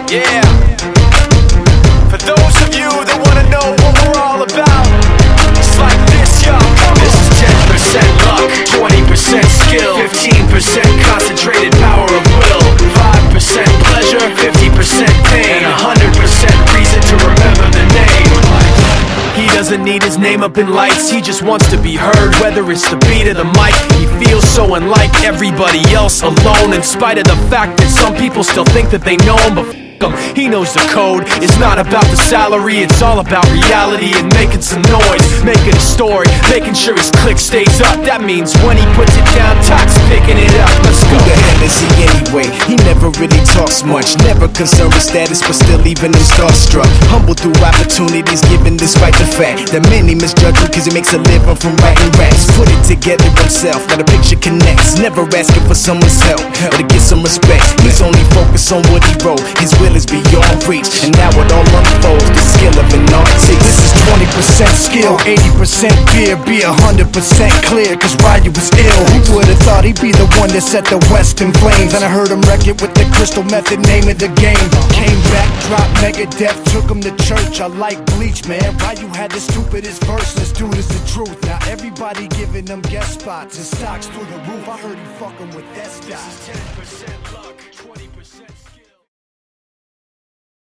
Yeah. For those of you that wanna know what we're all about, it's like this, y'all. This is 10% luck, 20% skill, 15% concentrated power of will, 5% pleasure, 50% pain, 100% reason to remember the name. He doesn't need his name up in lights, he just wants to be heard, whether it's the beat or the mic. He feels so unlike everybody else, alone, in spite of the fact that some people still think that they know him, but he knows the code. It's not about the salary, it's all about reality and making some noise, making a story, making sure his click stays up. That means when he puts it down, Tox picking it up. Let's go. Who the hell is he anyway? He never really talks much, never concerned with status, but still even him starstruck. Humble through opportunities given despite the fact that many misjudge him cause he makes a living from writing raps. Put it together himself, now the picture connects, never asking for someone's help or to get some respect. He's only focused on what he wrote, his will is beyond reach, and now it all unfolds, the skill of an artist. This is 20% skill, 80% fear, be 100% clear, cause Ryu was ill. Who would've thought he'd be the one that set the West in flames? And I heard him wreck it with the Crystal Method, name of the game. Came back, dropped Megadeth, took him to church. I like Bleach, man. Ryu had the stupidest verse, this dude is the truth. Now everybody giving them guest spots and stocks through the roof. I heard he fucking with that stock. This is 10% luck.